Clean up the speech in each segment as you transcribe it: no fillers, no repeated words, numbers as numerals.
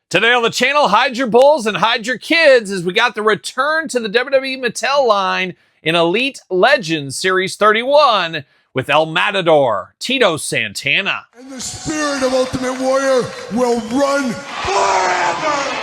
Today on the channel, hide your bulls and hide your kids as we got the return to the WWE Mattel line in Elite Legends Series 31 with El Matador, Tito Santana. And the spirit of Ultimate Warrior will run forever!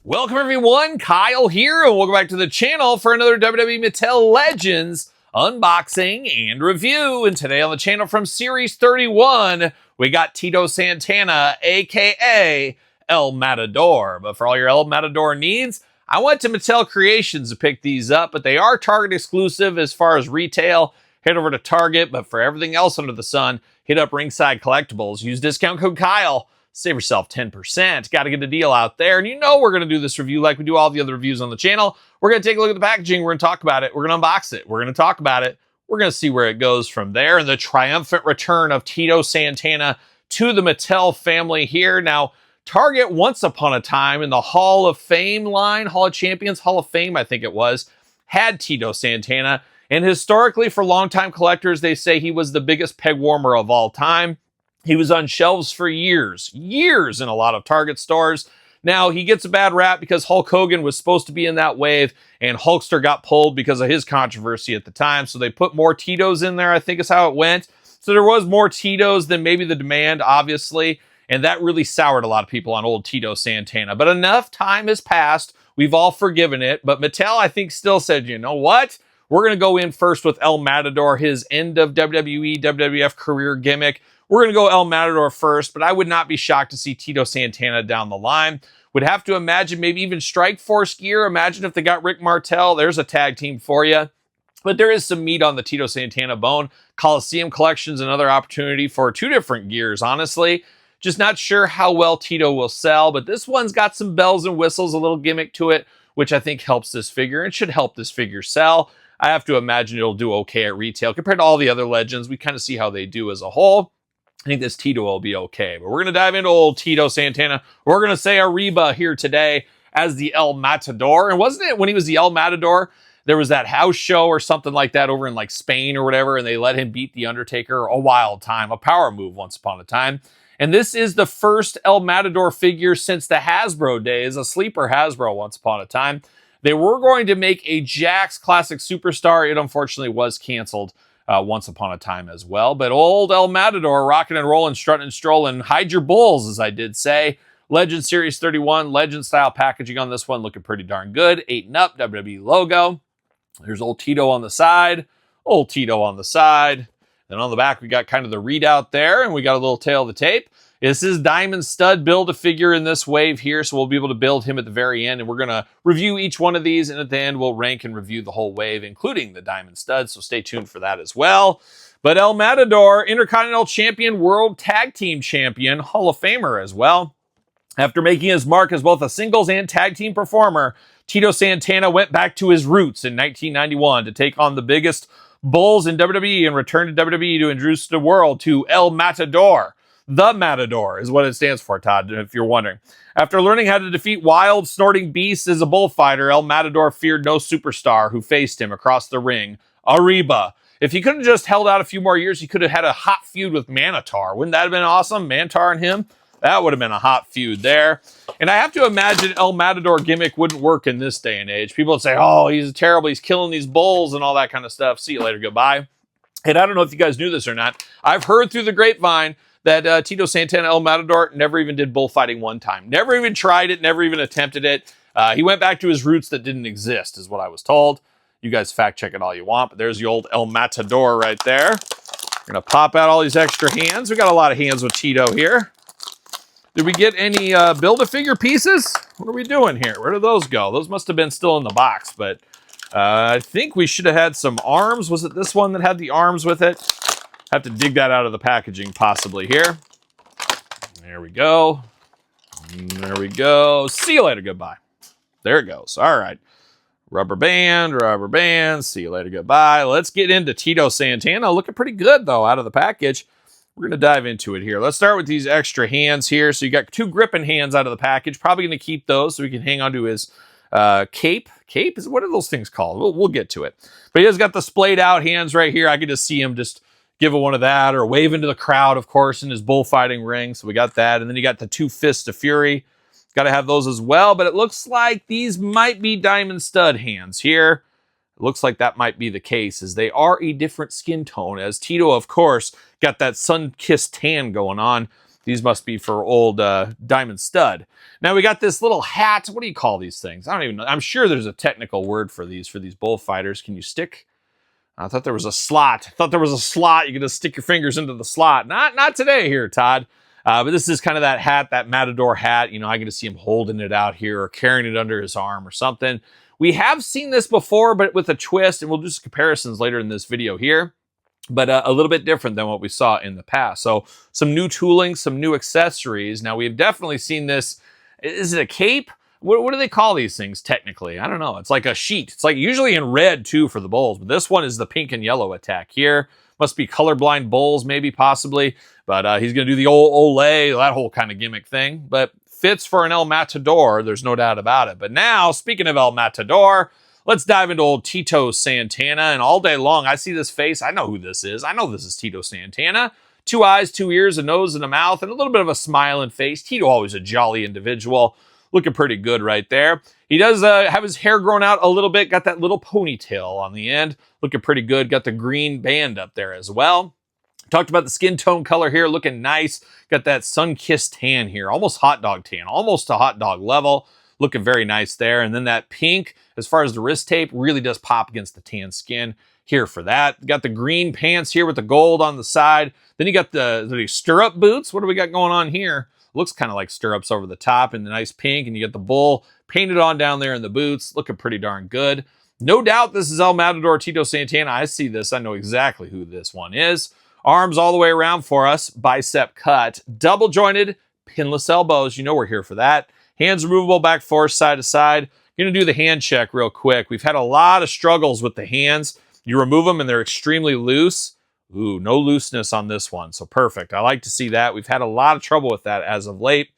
Welcome everyone, Kyle here, and welcome back to the channel for another WWE Mattel Legends unboxing and review. And today on the channel from Series 31, we got Tito Santana, aka El Matador. But for all your El Matador needs, I went to Mattel Creations to pick these up, but they are Target exclusive as far as retail. Head over to Target, but for everything else under the sun, hit up Ringside Collectibles. Use discount code Kyle. Save yourself 10%. Got to get a deal out there. And you know we're going to do this review like we do all the other reviews on the channel. We're going to take a look at the packaging. We're going to talk about it. We're going to unbox it. We're going to talk about it. We're going to see where it goes from there. And the triumphant return of Tito Santana to the Mattel family here. Now, Target once upon a time in the Hall of Fame line, Hall of Champions, Hall of Fame, I think it was, had Tito Santana. And historically, for longtime collectors, they say he was the biggest peg warmer of all time. He was on shelves for years in a lot of Target stores. Now, he gets a bad rap because Hulk Hogan was supposed to be in that wave, and Hulkster got pulled because of his controversy at the time. So they put more Titos in there, I think is how it went. So there was more Titos than maybe the demand, obviously, and that really soured a lot of people on old Tito Santana. But enough time has passed. We've all forgiven it. But Mattel, I think, still said, you know what? We're going to go in first with El Matador, his end of WWE, WWF career gimmick. We're going to go El Matador first, but I would not be shocked to see Tito Santana down the line. Would have to imagine maybe even Strike Force gear. Imagine if they got Rick Martel. There's a tag team for you. But there is some meat on the Tito Santana bone. Coliseum Collection's another opportunity for two different gears, honestly. Just not sure how well Tito will sell, but this one's got some bells and whistles, a little gimmick to it, which I think helps this figure and should help this figure sell. I have to imagine it'll do okay at retail. Compared to all the other Legends, we kind of see how they do as a whole. I think this Tito will be okay. But we're going to dive into old Tito Santana. We're going to say Arriba here today as the El Matador. And wasn't it when he was the El Matador, there was that house show or something like that over in like Spain or whatever, and they let him beat The Undertaker a wild time, a power move once upon a time. And this is the first El Matador figure since the Hasbro days, a sleeper Hasbro once upon a time. They were going to make a Jakks Classic Superstar. It unfortunately was canceled once upon a time as well. But old El Matador, rocking and rolling, strutting and strolling. Hide your bulls, as I did say. Legend Series 31, Legend style packaging on this one, looking pretty darn good. 8 and up, WWE logo. There's old Tito on the side. Old Tito on the side. Then on the back, we got kind of the readout there, and we got a little tail of the tape. This is Diamond Stud Build-A-Figure in this wave here, so we'll be able to build him at the very end, and we're going to review each one of these, and at the end, we'll rank and review the whole wave, including the Diamond Stud, so stay tuned for that as well. But El Matador, Intercontinental Champion, World Tag Team Champion, Hall of Famer as well. After making his mark as both a singles and tag team performer, Tito Santana went back to his roots in 1991 to take on the biggest bulls in WWE and return to WWE to introduce the world to El Matador. The Matador is what it stands for, Todd, if you're wondering. After learning how to defeat wild, snorting beasts as a bullfighter, El Matador feared no superstar who faced him across the ring. Arriba. If he could have just held out a few more years, he could have had a hot feud with Manitar. Wouldn't that have been awesome? Manitar and him? That would have been a hot feud there. And I have to imagine El Matador gimmick wouldn't work in this day and age. People would say, oh, he's terrible. He's killing these bulls and all that kind of stuff. See you later. Goodbye. And I don't know if you guys knew this or not. I've heard through the grapevine that Tito Santana El Matador never even did bullfighting one time. Never even tried it, never even attempted it. He went back to his roots that didn't exist, is what I was told. You guys fact check it all you want, but there's the old El Matador right there. We're going to pop out all these extra hands. We got a lot of hands with Tito here. Did we get any Build-A-Figure pieces? What are we doing here? Where did those go? Those must have been still in the box, but I think we should have had some arms. Was it this one that had the arms with it? Have to dig that out of the packaging possibly here. There we go. There we go. See you later. Goodbye. there it goes. All right. Rubber band. See you later, goodbye. Let's get into Tito Santana. Looking pretty good, though, out of the package. We're going to dive into it here. Let's start with these extra hands here. So you got 2 gripping hands out of the package. Probably going to keep those so we can hang on to his cape. Cape? What are those things called? We'll get to it. But he has got the splayed out hands right here. I could just see him just give one of that or wave into the crowd, of course, in his bullfighting ring. So we got that. And then you got the 2 fists of fury. Got to have those as well. But it looks like these might be diamond stud hands here. It looks like that might be the case, as they are a different skin tone. As Tito, of course, got that sun-kissed tan going on. These must be for old diamond stud. Now we got this little hat. What do you call these things? I don't even know. I'm sure there's a technical word for these bullfighters. Can you stick? I thought there was a slot. You could just stick your fingers into the slot. Not today here, Todd. But this is kind of that hat, that Matador hat. You know, I get to see him holding it out here or carrying it under his arm or something. We have seen this before, but with a twist, and we'll do some comparisons later in this video here, but a little bit different than what we saw in the past. So some new tooling, some new accessories. Now, we've definitely seen this. Is it a cape? What do they call these things technically? I don't know. It's like a sheet. It's like usually in red, too, for the bulls, but this one is the pink and yellow attack here. Must be colorblind bulls, maybe, possibly, but he's going to do the old Olay, that whole kind of gimmick thing, but fits for an El Matador, there's no doubt about it. But now, speaking of El Matador, let's dive into old Tito Santana. And all day long, I see this face. I know who this is. I know this is Tito Santana. 2 eyes, 2 ears, a nose, and a mouth, and a little bit of a smiling face. Tito, always a jolly individual. Looking pretty good right there. He does have his hair grown out a little bit. Got that little ponytail on the end. Looking pretty good. Got the green band up there as well. Talked about the skin tone color here, looking nice. Got that sun-kissed tan here, almost hot dog tan, almost to hot dog level. Looking very nice there. And then that pink, as far as the wrist tape, really does pop against the tan skin here for that. Got the green pants here with the gold on the side. Then you got the stirrup boots. What do we got going on here? Looks kind of like stirrups over the top and the nice pink. And you got the bull painted on down there in the boots. Looking pretty darn good. No doubt this is El Matador Tito Santana. I see this. I know exactly who this one is. Arms all the way around for us, bicep cut, double jointed, pinless elbows. You know we're here for that. Hands removable, back forth, side to side. Going to do the hand check real quick. We've had a lot of struggles with the hands. You remove them and they're extremely loose. Ooh, no looseness on this one, so perfect. I like to see that. We've had a lot of trouble with that as of late.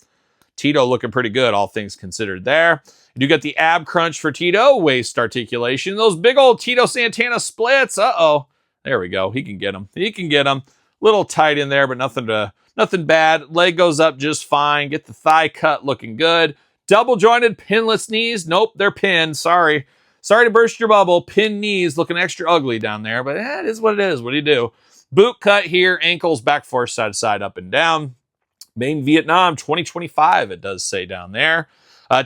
Tito looking pretty good, all things considered there. You do get the ab crunch for Tito, waist articulation. Those big old Tito Santana splits. Uh-oh. There we go. He can get them. Little tight in there, but nothing bad. Leg goes up just fine. Get the thigh cut looking good. Double jointed pinless knees. Nope, they're pinned. Sorry to burst your bubble. Pinned knees looking extra ugly down there, but it is what it is. What do you do? Boot cut here. Ankles back forth, side to side, up and down. Main Vietnam 2025, it does say down there.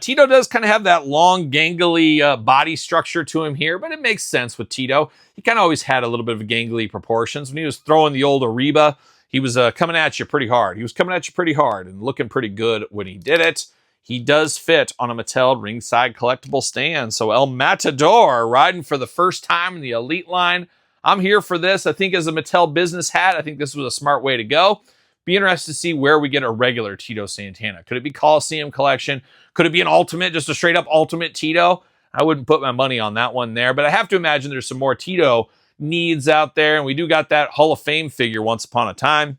Tito does kind of have that long, gangly body structure to him here, but it makes sense with Tito. He kind of always had a little bit of gangly proportions. When he was throwing the old Ariba, he was coming at you pretty hard. And looking pretty good when he did it. He does fit on a Mattel ringside collectible stand. So El Matador riding for the first time in the Elite line. I'm here for this. I think as a Mattel business hat, I think this was a smart way to go. Be interested to see where we get a regular Tito Santana. Could it be Coliseum Collection? Could it be an Ultimate, just a straight up Ultimate Tito? I wouldn't put my money on that one there, but I have to imagine there's some more Tito needs out there, and we do got that Hall of Fame figure once upon a time.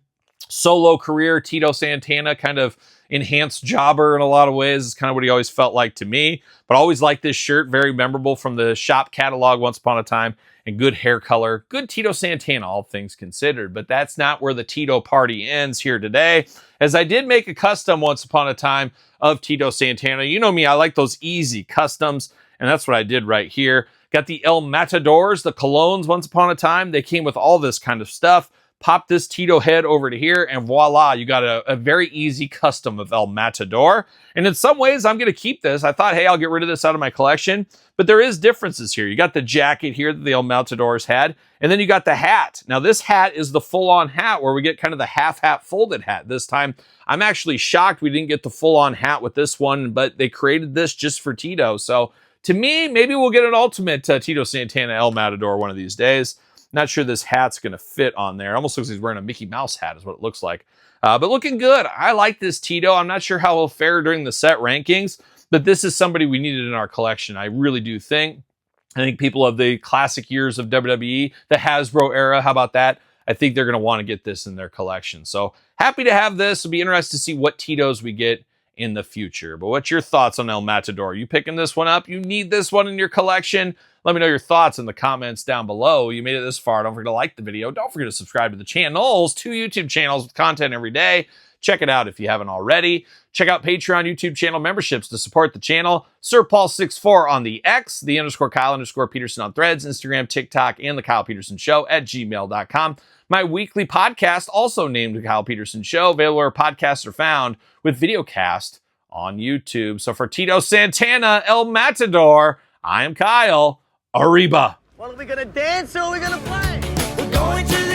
Solo career Tito Santana, kind of enhanced jobber in a lot of ways, is kind of what he always felt like to me, but always liked this shirt, very memorable from the shop catalog once upon a time, and good hair color, good Tito Santana, all things considered. But that's not where the Tito party ends here today, as I did make a custom once upon a time of Tito Santana. You know me, I like those easy customs, and that's what I did right here. Got the El Matadors, the colognes once upon a time. They came with all this kind of stuff. Pop this Tito head over to here, and voila, you got a very easy custom of El Matador. And in some ways, I'm going to keep this. I thought, hey, I'll get rid of this out of my collection. But there is differences here. You got the jacket here that the El Matadors had, and then you got the hat. Now, this hat is the full-on hat, where we get kind of the half-hat folded hat this time. I'm actually shocked we didn't get the full-on hat with this one, but they created this just for Tito. So, to me, maybe we'll get an ultimate Tito Santana El Matador one of these days. Not sure this hat's going to fit on there. Almost looks like he's wearing a Mickey Mouse hat is what it looks like. But looking good. I like this Tito. I'm not sure how he'll fare during the set rankings. but this is somebody we needed in our collection. I really do think. I think people of the classic years of WWE, the Hasbro era, how about that? I think they're going to want to get this in their collection. So happy to have this. It'll be interesting to see what Titos we get in the future. But what's your thoughts on El Matador? You picking this one up? You need this one in your collection? Let me know your thoughts in the comments down below. You made it this far. Don't forget to like the video. Don't forget to subscribe to the channels. 2 YouTube channels with content every day. Check it out if you haven't already. Check out Patreon YouTube channel memberships to support the channel. SirPaul64 on the X, the _Kyle_Peterson on Threads, Instagram, TikTok, and TheKylePetersonShow at gmail.com. My weekly podcast, also named The Kyle Peterson Show, available where podcasts are found, with videocast on YouTube. So for Tito Santana, El Matador, I am Kyle. Arriba. Well, are we gonna dance or are we gonna play? We're going to